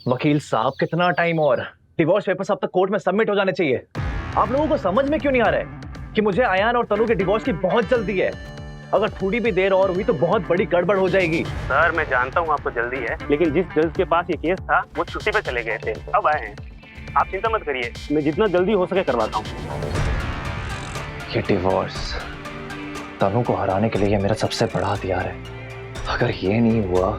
वकील साहब कितना टाइम और? डिवोर्स पेपर्स अब तक कोर्ट में सबमिट हो जाने चाहिए। आप लोगों को समझ में क्यों नहीं आ रहा है कि मुझे अयान और तनु के डिवोर्स की बहुत जल्दी है। अगर थोड़ी भी देर और हुई तो बहुत बड़ी गड़बड़ हो जाएगी। सर मैं जानता हूँ आपको जल्दी है, लेकिन जिस जज के पास ये केस था वो छुट्टी पे चले गए थे, अब आए हैं। आप चिंता मत करिए, मैं जितना जल्दी हो सके करवाता हूँ। ये डिवोर्स तनु को हराने के लिए मेरा सबसे बड़ा हथियार है। अगर ये नहीं हुआ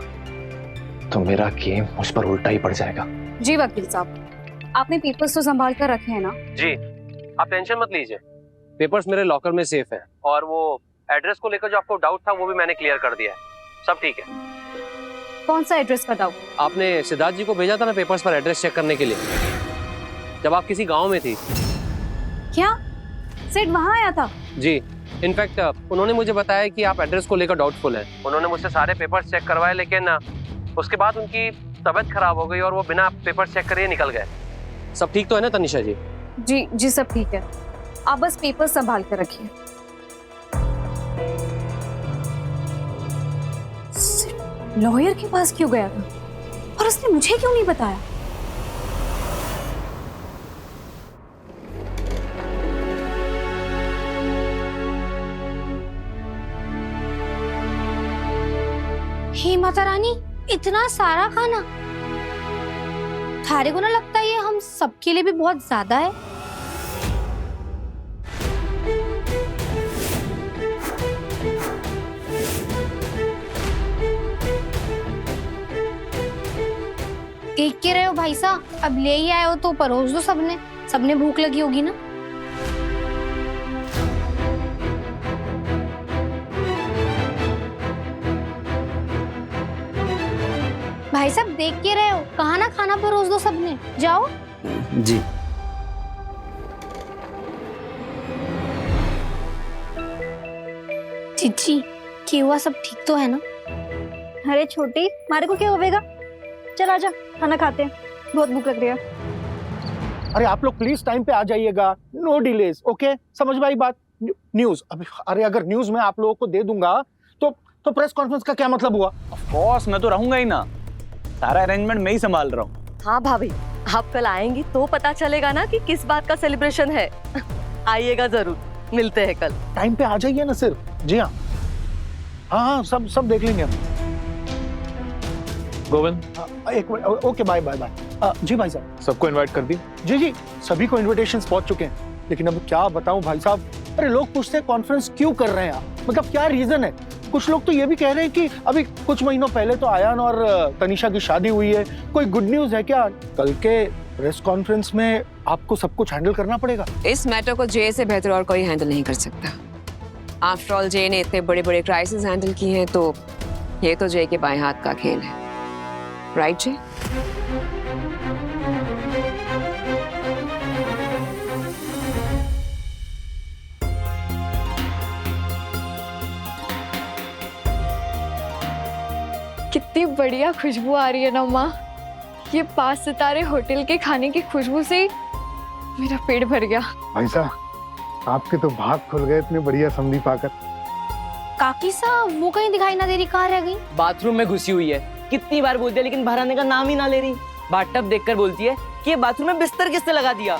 तो मेरा गेम मुझ पर उल्टा ही पड़ जाएगा। जी वकील साहब, आपने पेपर्स तो संभाल कर रखे हैं ना? जी, आप टेंशन मत लीजिए, पेपर्स मेरे लॉकर में सेफ है और वो एड्रेस को लेकर जो आपको डाउट था वो भी मैंने क्लियर कर दिया है, सब ठीक है। कौन सा एड्रेस का डाउट? आपने सिद्धार्थ जी को भेजा था ना पेपर्स पर एड्रेस चेक करने के लिए, जब आप किसी गांव में थी। क्या सिड वहाँ आया था? जी, इनफैक्ट उन्होंने मुझे बताया कि आप एड्रेस को लेकर डाउटफुल हैं। उन्होंने मुझसे सारे पेपर्स चेक करवाए, लेकिन उसके बाद उनकी तबीयत खराब हो गई और वो बिना पेपर्स चेक करे निकल गए। सब ठीक तो है ना तनिषा जी? जी जी सब ठीक है, आप बस पेपर संभाल कर रखिए। लॉयर के पास क्यों गया था और उसने मुझे क्यों नहीं बताया? हे माता रानी, इतना सारा खाना थारे को ना लगता है ये हम सबके लिए भी बहुत ज्यादा है? देख के रहे हो भाई साहब, अब ले ही आए हो तो परोस दो। सबने सबने भूख लगी होगी ना। भाई साहब देख के रहे हो, कहा ना खाना परोस दो सबने, जाओ। जी। जीजी क्या हुआ, सब ठीक तो है ना? अरे छोटी, मारे को क्या होगा? चल आजा, खाना खाते हैं, बहुत भूख लग रही है। अरे आप लोग प्लीज टाइम पे आ जाइएगा, नो डिलेज, ओके? समझ में आई बात? न्यूज अरे अगर न्यूज मैं आप लोगों को दे दूंगा तो प्रेस कॉन्फ्रेंस का क्या मतलब हुआ? ऑफ कोर्स मैं तो रहूंगा ही ना, सारा अरेंजमेंट मैं ही संभाल रहा हूँ। हाँ भाभी, आप कल आएंगी तो पता चलेगा ना कि किस बात का सेलिब्रेशन है। आइएगा जरूर, मिलते हैं कल। टाइम पे आ जाइए ना सिर्फ। जी हाँ हाँ, सब देख लेंगे हम। गोविंद, एक minute, okay bye bye bye. जी भाई साहब, सबको इनवाइट कर दी? जी सभी को इनविटेशंस पहुंच चुके हैं, लेकिन अब क्या बताऊं भाई साहब, अरे लोग पूछते हैं कॉन्फ्रेंस क्यों कर रहे हैं आप, मतलब क्या रीजन है? कुछ लोग तो ये भी कह रहे हैं कि अभी कुछ महीनों पहले तो आयान और तनिषा की शादी हुई है, कोई गुड न्यूज है क्या? कल के प्रेस कॉन्फ्रेंस में आपको सब कुछ हैंडल करना पड़ेगा। इस मैटर को जे से बेहतर और कोई हैंडल नहीं कर सकता। आफ्टर ऑल जे ने इतने बड़े बड़े क्राइसिस हैंडल किए हैं, तो ये तो जे के बाएं हाथ का खेल है, राइट जे? कितनी बढ़िया खुशबू आ रही है ना माँ, ये 5 सितारे होटल के खाने की खुशबू से ही मेरा पेट भर गया। भाई साहब आपके तो भाग खुल गए इतने बढ़िया समधी पाकर। काकी साहब वो कहीं दिखाई ना दे रही, कहाँ रह गई? बाथरूम में घुसी हुई है, कितनी बार बोलती है लेकिन बाहर आने का नाम ही ना ले रही। बाथटब देखकर बोलती है कि ये बाथरूम में बिस्तर किसने लगा दिया।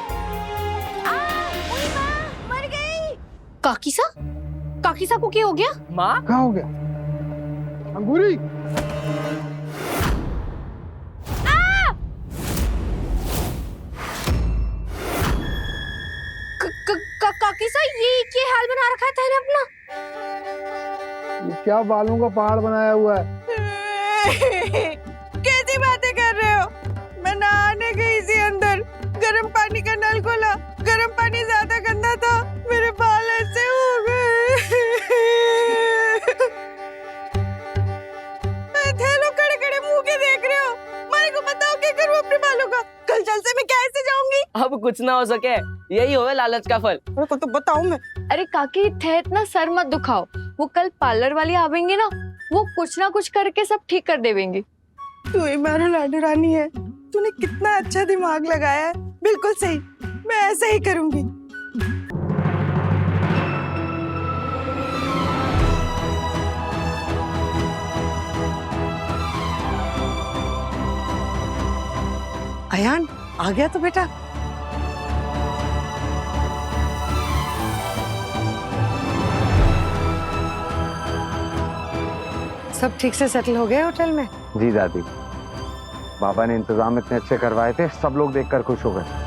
मर गई। काकी साहब को क्या हो गया? माँ क्या हो गया? अंगूरी काकी साहब ये हाल बना रखा है तेरे अपना? ये क्या बालों का पहाड़ बनाया हुआ है? कैसी बातें कर रहे हो? मैं नहाने गई थी अंदर, गर्म पानी का नल खोला, गर्म पानी ज्यादा गंदा था, मेरे बाल ऐसे हो गए। थे लोग खड़े खड़े मुंह के देख रहे हो, मेरे को बताओ क्या करूं अपने बालों का? कल जल से मैं कैसे जाऊंगी? अब कुछ ना हो सके, यही होगा लालच का फल। मेरे को तो बताओ मैं। अरे काकी थे इतना सर मत दुखाओ, वो कल पार्लर वाली आवेंगी ना, वो कुछ ना कुछ करके सब ठीक कर देवेंगी। तू ही मेरा लाडू रानी है, तूने कितना अच्छा दिमाग लगाया है। बिल्कुल सही, मैं ऐसा ही करूंगी। अयान आ गया तो बेटा। सब ठीक से सेटल हो गए होटल में? जी दादी, बाबा ने इंतजाम इतने अच्छे करवाए थे, सब लोग देखकर खुश हो गए।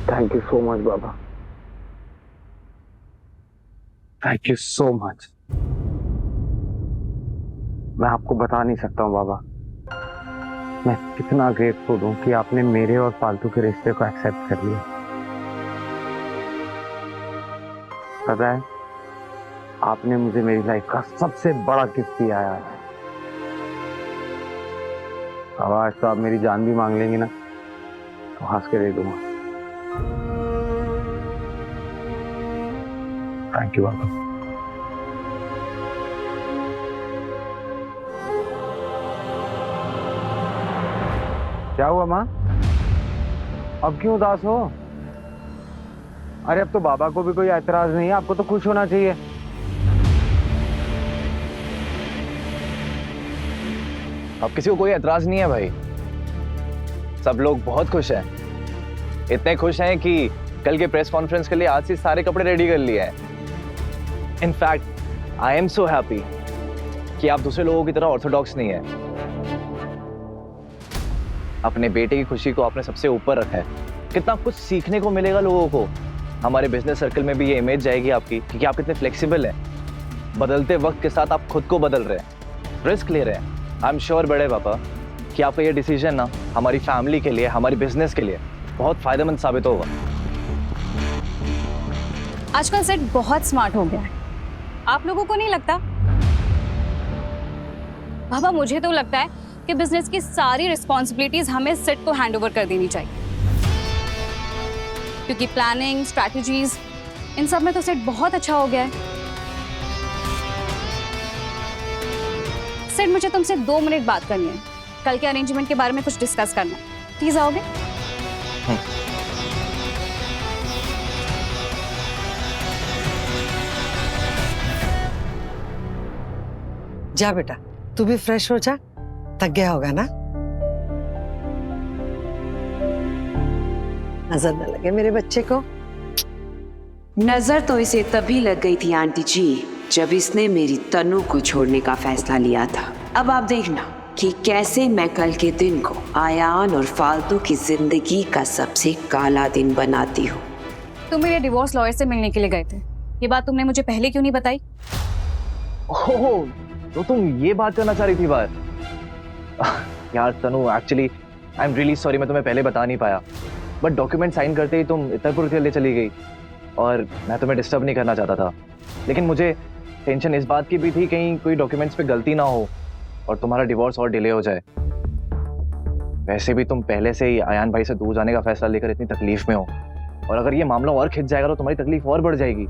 Thank you so much Baba, thank you so much. मैं आपको बता नहीं सकता हूँ बाबा, मैं कितना ग्रेटफुल हूँ कि आपने मेरे और फालतू के रिश्ते को एक्सेप्ट कर लिया। पता है, आपने मुझे मेरी लाइफ का सबसे बड़ा गिफ्ट दिया है। अब आज तो आप मेरी जान भी मांग लेंगी ना, तो हंस के दे दूंगा। थैंक यू बाबा। क्या हुआ माँ, अब क्यों उदास हो? अरे अब तो बाबा को भी कोई ऐतराज नहीं है, आपको तो खुश होना चाहिए। अब किसी को कोई एतराज नहीं है भाई, सब लोग बहुत खुश हैं। इतने खुश हैं कि कल के प्रेस कॉन्फ्रेंस के लिए आज से सारे कपड़े रेडी कर लिए हैं। In fact I am so happy कि आप दूसरे लोगों की तरह ऑर्थोडॉक्स नहीं है। अपने बेटे की खुशी को आपने सबसे ऊपर रखा है। कितना कुछ सीखने को मिलेगा लोगों को। हमारे बिजनेस सर्कल में भी ये इमेज जाएगी आपकी कि आप कितने फ्लेक्सिबल हैं। बदलते वक्त के साथ आप खुद को बदल रहे हैं, रिस्क ले रहे हैं। आई एम श्योर बड़े पापा कि आपका ये डिसीजन ना हमारी फैमिली के लिए, हमारी बिजनेस के लिए बहुत फायदेमंद साबित होगा। आजकल सेट बहुत स्मार्ट हो गया है, आप लोगों को नहीं लगता? बाबा मुझे तो लगता है कि बिजनेस की सारी रिस्पॉन्सिबिलिटीज हमें सेट को हैंडओवर कर देनी चाहिए, क्योंकि प्लानिंग, स्ट्रैटेजीज, इन सब में तो सेट बहुत अच्छा हो गया है। सेट मुझे तुमसे 2 मिनट बात करनी है, कल के अरेंजमेंट के बारे में कुछ डिस्कस करना है। प्लीज आओगे? जा बेटा, तू भी फ्रेश हो जा, थक गया होगा ना। नजर न लगे मेरे बच्चे को। नजर तो इसे तभी लग गई थी आंटी जी जब इसने मेरी तनु को छोड़ने का फैसला लिया था। अब आप देखना कि कैसे मैं कल के दिन को आयान और फालतू की जिंदगी का सबसे काला दिन बनाती हूँ। तुम मेरे डिवोर्स लॉयर से मिलने के लिए गए थे, ये बात तुमने मुझे पहले क्यों नहीं बताई? ओह, तो तुम ये बात करना चाह रही थी बात। यार Tanu, actually I am really sorry, मैं तुम्हें पहले बता नहीं पाया। बट डॉक्यूमेंट साइन करते ही तुम इतरपुर के लिए चली गई और मैं तुम्हें डिस्टर्ब नहीं करना चाहता था। लेकिन मुझे टेंशन इस बात की भी थी कहीं कोई डॉक्यूमेंट्स पे गलती ना हो और तुम्हारा डिवोर्स और डिले हो जाए। वैसे भी तुम पहले से ही आयान भाई से दूर जाने का फैसला लेकर इतनी तकलीफ में हो, और अगर ये मामला और खिंच जाएगा तो तुम्हारी तकलीफ और बढ़ जाएगी।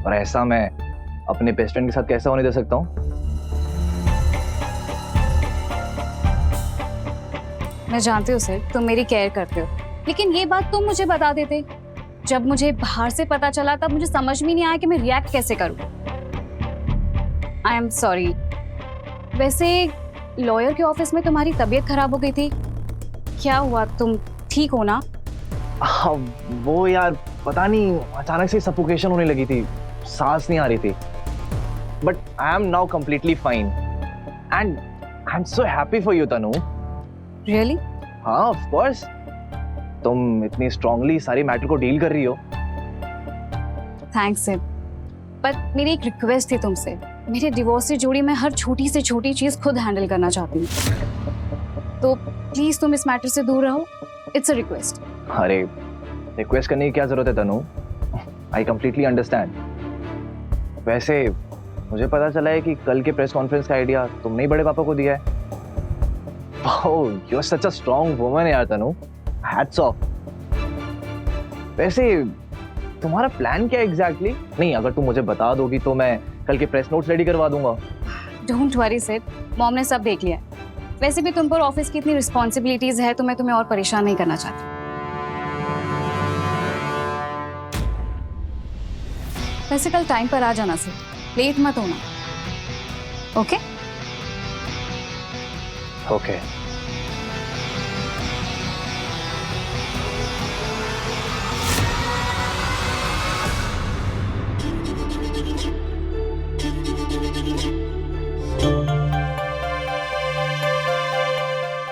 और ऐसा मैं अपने बेस्ट फ्रेंड के साथ कैसे होने दे सकता हूँ? मैं जानती हूँ सर, तुम मेरी केयर करते हो, लेकिन ये बात तुम मुझे बता देते। जब मुझे बाहर से पता चला तब मुझे समझ में नहीं आया कि मैं रिएक्ट कैसे करूँ। I am sorry. वैसे लॉयर के ऑफिस में तुम्हारी तबीयत खराब हो गई थी, क्या हुआ? तुम ठीक हो ना? वो यार पता नहीं, अचानक से सफोकेशन होने लगी थी, सांस नहीं आ रही थी। But I am now completely fine and I am so happy for you Tanu. Really? हाँ ऑफ कोर्स, तुम इतनी स्ट्रांगली सारी मैटर को डील कर रही हो। थैंक्स सिड, पर मेरी एक रिक्वेस्ट थी तुमसे। मेरे डिवोर्स से जुड़ी मैं हर छोटी से छोटी चीज खुद हैंडल करना चाहती हूँ, तो प्लीज तुम इस मैटर से दूर रहो। It's a request. अरे रिक्वेस्ट करने की क्या जरूरत है तनु, आई कंप्लीटली अंडरस्टैंड। वैसे मुझे पता चला है कि कल के प्रेस कॉन्फ्रेंस का आइडिया तुमने ही बड़े पापा को दिया है। Oh, you are such a strong woman यार तनु, हैट्स ऑफ। वैसे तुम्हारा प्लान क्या एग्जैक्टली? नहीं, अगर तुम मुझे बता दोगी तो मैं कल के प्रेस नोट्स रेडी करवा दूंगा। डोंट वरी सिड, मॉम ने सब देख लिया। वैसे भी तुम पर ऑफिस की इतनी रिस्पॉन्सिबिलिटीज है तो मैं तुम्हें और परेशान नहीं करना चाहती। वैसे कल टाइम पर आ जाना सिड, लेट मत होना। ओके? ओके।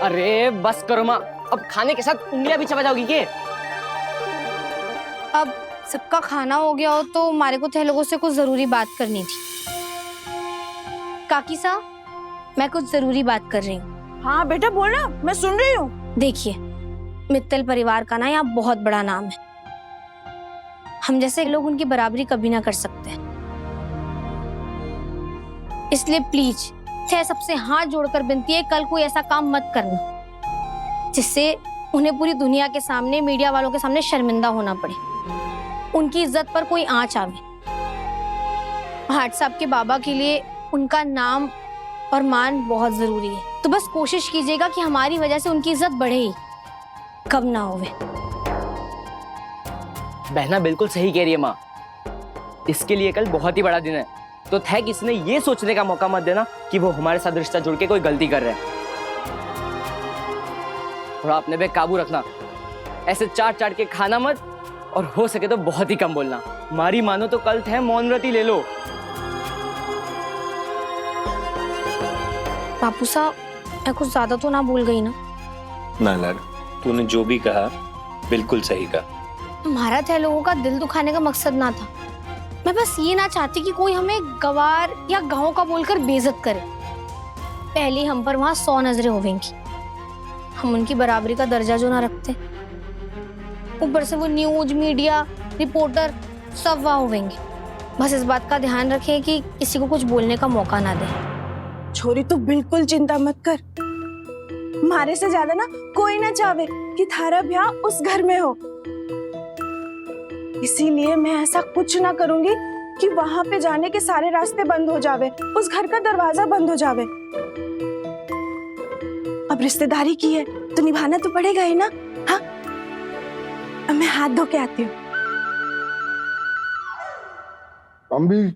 अरे बस करो माँ, अब खाने के साथ उंगलियां भी चबा जाओगी क्या? अब सबका खाना हो गया हो तो हमारे को थे लोगों से कुछ जरूरी बात करनी थी। काकी साहब, मैं कुछ जरूरी बात कर रही हूँ। हाँ बेटा बोलना, मैं सुन रही हूँ। देखिए, मित्तल परिवार का ना यहाँ बहुत बड़ा नाम है। हम जैसे लोग उनकी बराबरी कभी ना कर सकते, इसलिए प्लीज थे सबसे हाथ जोड़कर विनती है, कल कोई ऐसा काम मत करना जिससे उन्हें पूरी दुनिया के सामने, मीडिया वालों के सामने शर्मिंदा होना पड़े, उनकी इज्जत पर कोई आंच आवे। भाट साहब के बाबा के लिए उनका नाम और मान बहुत जरूरी है, तो बस कोशिश कीजिएगा कि हमारी वजह से उनकी इज्जत बढ़े ही, कब ना होवे। बहना बिल्कुल सही कह रही है माँ, इसके लिए कल बहुत ही बड़ा दिन है, तो थे किसी ने ये सोचने का मौका मत देना कि वो हमारे साथ रिश्ता जुड़ के कोई गलती कर रहे हैं। थोड़ा अपने पे काबू रखना, ऐसे चाट चाट के खाना मत, और हो सके तो बहुत ही कम बोलना। हमारी मानो तो कल थे मौन व्रत ही ले लो। बापू साहब, मैं कुछ ज्यादा तो ना भूल गई ना? ना लाड, तूने जो भी कहा बिल्कुल सही कहा। हमारा थे लोगों का दिल दुखाने का मकसद ना था। मैं बस ये ना चाहती कि कोई हमें गवार या गांव का बोलकर बेइज्जत करे। पहले हम पर वहां 100 नजरें होवेंगी, हम उनकी बराबरी का दर्जा जो ना रखते, ऊपर से वो न्यूज मीडिया रिपोर्टर सब वहां होवेंगे। बस इस बात का ध्यान रखें कि किसी को कुछ बोलने का मौका ना दे। छोरी तू बिल्कुल चिंता मत कर, हमारे से ज्यादा ना कोई ना चाहे कि थारा ब्याह उस घर में हो, इसीलिए मैं ऐसा कुछ ना करूंगी कि वहां पे जाने के सारे रास्ते बंद हो जावे, उस घर का दरवाजा बंद हो जावे। अब रिश्तेदारी की है तो निभाना तो पड़ेगा ही ना। हाँ, अब मैं हाथ धो के आती हूँ। हम भी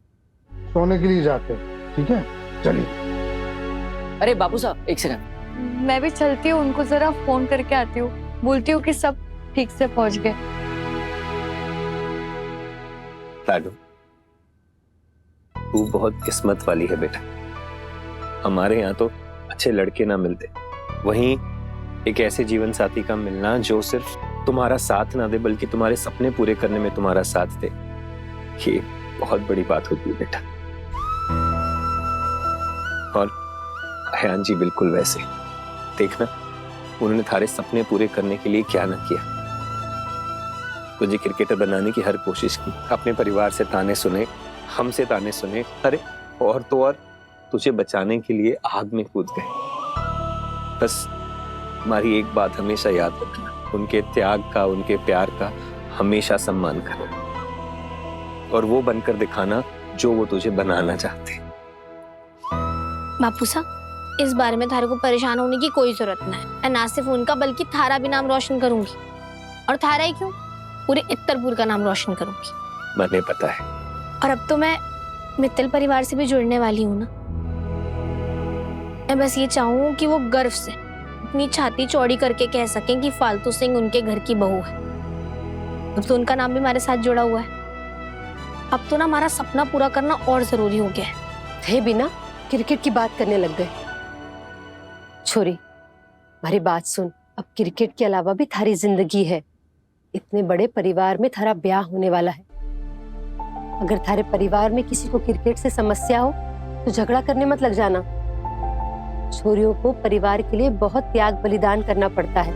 सोने के लिए जाते हैं, ठीक है? चलिए। अरे बापू साहब एक सेकंड, मैं भी चलती हूँ, उनको जरा फोन करके आती हूँ, बोलती हूँ कि सब ठीक से पहुंच गए। लाडू, तू बहुत किस्मत वाली है बेटा। हमारे यहाँ तो अच्छे लड़के ना मिलते, वहीं एक ऐसे जीवन साथी का मिलना जो सिर्फ तुम्हारा साथ ना दे बल्कि तुम्हारे सपने पूरे करने में तुम्हारा साथ दे, ये बहुत बड़ी बात होती है बेटा। और अयान जी बिल्कुल वैसे, देखना उन्होंने थारे सपने पूरे करने के लिए क्या ना किया। तुझे क्रिकेटर बनाने की हर कोशिश की, अपने परिवार से ताने सुने, हमसे ताने सुने, अरे और तो और तुझे बचाने के लिए आग में कूद गए। बस हमारी एक बात हमेशा याद रखना, उनके त्याग का, उनके प्यार का हमेशा सम्मान करना और वो बनकर दिखाना जो वो तुझे बनाना चाहते। बापू साहब, इस बारे में थारे को परेशान होने की कोई जरूरत ना है। मैं ना सिर्फ उनका बल्कि थारा भी नाम रोशन करूंगी, और थारा ही क्यों, पूरे इत्तरपुर का नाम रोशन करूंगी। मैंने पता है। और अब तो मैं मित्तल परिवार से भी जुड़ने वाली हूँ ना। मैं बस ये चाहूँ कि वो गर्व से अपनी छाती चौड़ी करके कह सकें कि फालतू सिंह उनके घर की बहू है। अब तो उनका नाम भी हमारे साथ जुड़ा हुआ है। अब तो ना हमारा सपना पूरा करना और जरूरी हो गया है। थे बिना क्रिकेट की बात करने लग गए। छोरी, हमारी बात सुन, अब क्रिकेट के अलावा भी थारी जिंदगी है। इतने बड़े परिवार में थारा ब्याह होने वाला है। अगर थारे परिवार में किसी को क्रिकेट से समस्या हो तो झगड़ा करने मत लग जाना। छोरियों को परिवार के लिए बहुत त्याग बलिदान करना पड़ता है,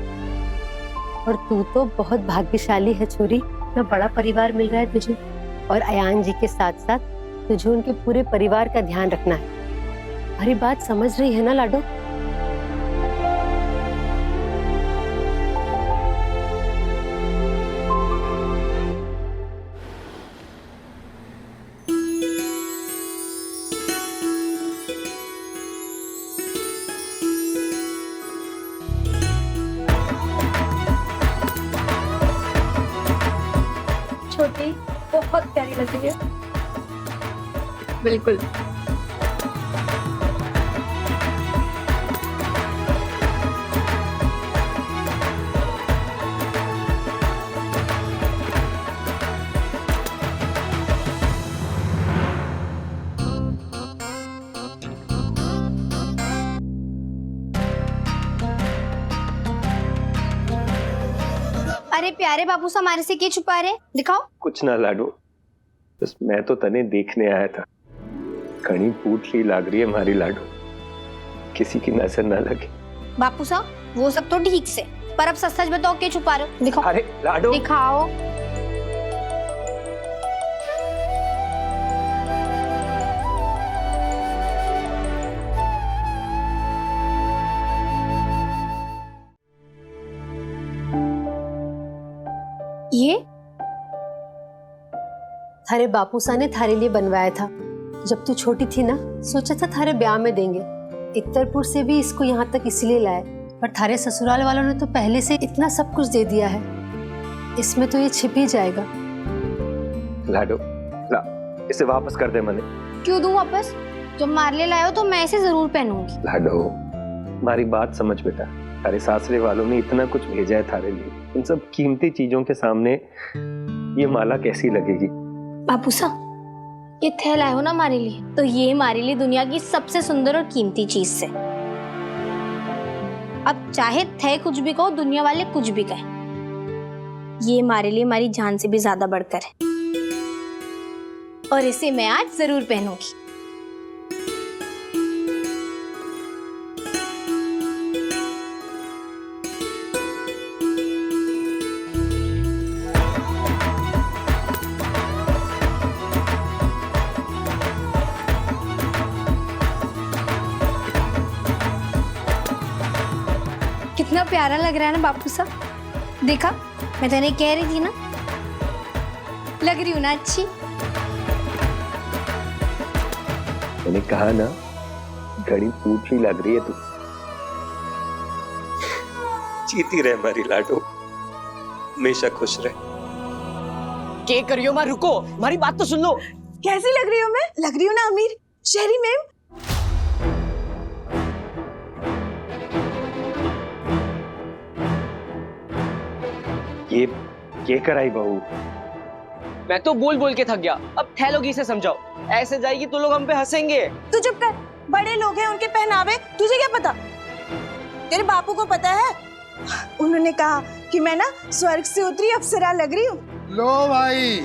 और तू तो बहुत भाग्यशाली है छोरी। इतना बड़ा परिवार मिल रहा है तुझे, और अयान जी के साथ साथ तुझे उनके पूरे परिवार का ध्यान रखना है। हमारी बात समझ रही है ना लाडो? प्यारी लग रही है। बिल्कुल। अरे प्यारे बाबू सा हमारे से क्या छुपा रहे, दिखाओ। कुछ ना लाडो, बस मैं तो तने देखने आया था। घनी पूतली लाग रही है हमारी लाडो, किसी की नजर ना लगे। बापू सा वो सब तो ठीक से, पर अब सच सच बताओ क्या छुपा रहे हो, दिखाओ। अरे लाडो दिखाओ। ये थारे बापू सा ने थारे लिए बनवाया था। जब तू छोटी थी ना, सोचा था थारे ब्याह में देंगे। इत्तरपुर से भी इसको यहाँ तक इसलिए लाए, पर थारे ससुराल वालों ने तो पहले से इतना सब कुछ दे दिया है, इसमें तो ये छिप ही जाएगा। लाडो ला, इसे वापस कर दे मने। क्यों दूं वापस? जब मार ले लाए हो तो मैं इसे जरूर पहनूंगी। लाडो हमारी बात समझ बेटा, तारे सासरे वालों ने इतना कुछ भेजा है थारे लिए, इन सब कीमती चीजों के सामने ये माला कैसी लगेगी? बापू सा ये थैल आए हो ना हमारे लिए, तो ये हमारे लिए दुनिया की सबसे सुंदर और कीमती चीज से। अब चाहे थे कुछ भी कहो, दुनिया वाले कुछ भी कहे, ये हमारे लिए हमारी जान से भी ज्यादा बढ़कर है, और इसे मैं आज जरूर पहनूंगी। कितना प्यारा लग रहा है ना बापू सा, देखा मैं तेने कह रही थी ना, लग रही हूँ ना अच्छी। मैंने कहा ना, घड़ी पूछी लग रही है तू। जीती रहे हमारी लाडो, हमेशा खुश रहे। क्या करियो मां, रुको, हमारी बात तो सुन लो। कैसी लग रही हूँ मैं? लग रही हूँ ना अमीर शहरी मैम? ये कराई बहू। मैं तो बोल बोल के थक गया, अब थैलोगी से समझाओ। ऐसे जाएगी तो लोग हम पे हंसेंगे। तू चुप कर, बड़े लोग हैं, उनके पहनावे तुझे क्या पता? तेरे बापू को पता है, उन्होंने कहा कि मैं ना स्वर्ग से उतरी अप्सरा लग रही हूँ। लो भाई,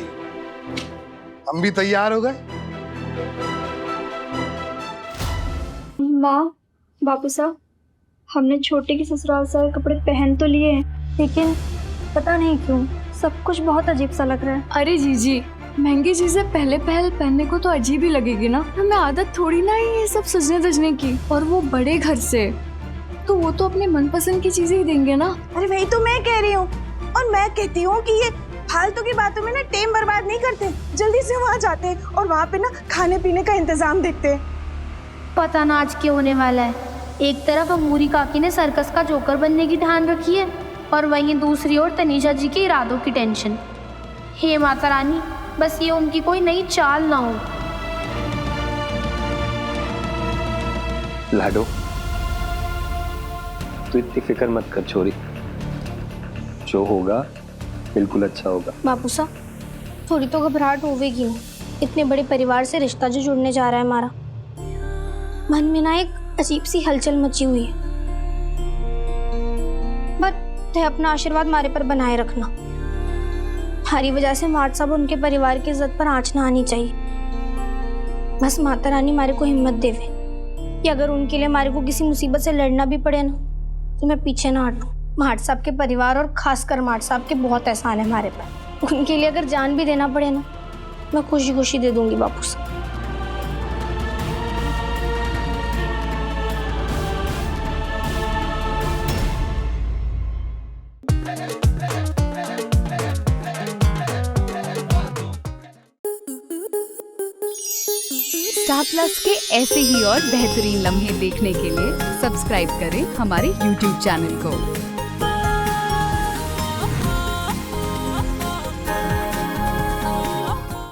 हम भी तैयार हो गए। माँ, बापू साहब, हमने छोटे के ससुराल से कपड़े पहन तो लिए हैं, लेकिन पता नहीं क्यों सब कुछ बहुत अजीब सा लग रहा है। अरे जीजी, महंगी चीजें पहले पहनने को तो अजीब ही लगेगी ना, हमें आदत थोड़ी ना है ये सब सजने धजने की, और वो बड़े घर से, तो वो तो अपने मनपसंद की चीजें ही देंगे ना। अरे वही तो मैं कह रही हूँ, और मैं कहती हूँ कि ये फालतू की बातों में ना टाइम बर्बाद नहीं करते, जल्दी से वहाँ जाते और वहाँ पे ना खाने पीने का इंतजाम देखते। पता ना आज क्या होने वाला है। एक तरफ अमूरी काकी ने सर्कस का जोकर बनने की ठान रखी है, और वहीं दूसरी ओर तनीषा जी के इरादों की टेंशन। हे माता रानी, बस ये उनकी कोई नई चाल ना हो। लाडो तू इतनी फिक्र मत कर छोरी, जो होगा बिल्कुल अच्छा होगा। बापू साहब थोड़ी तो घबराहट होगी ना, इतने बड़े परिवार से रिश्ता जो जुड़ने जा रहा है हमारा, मन में ना एक अजीब सी हलचल मची हुई है। बट ते अपना आशीर्वाद हमारे पर बनाए रखना, हमारी वजह से मार्ट साहब उनके परिवार की इज्जत पर आंच ना आनी चाहिए। बस माता रानी हमारे को हिम्मत देवे कि अगर उनके लिए हमारे को किसी मुसीबत से लड़ना भी पड़े ना, तो मैं पीछे ना हटूं। मार्ट साहब के परिवार और खासकर मार्ट साहब के बहुत एहसान है हमारे पर, उनके लिए अगर जान भी देना पड़े ना, मैं खुशी खुशी दे दूंगी बापू साहब। स्टार प्लस के ऐसे ही और बेहतरीन लम्हे देखने के लिए सब्सक्राइब करें हमारे YouTube चैनल को।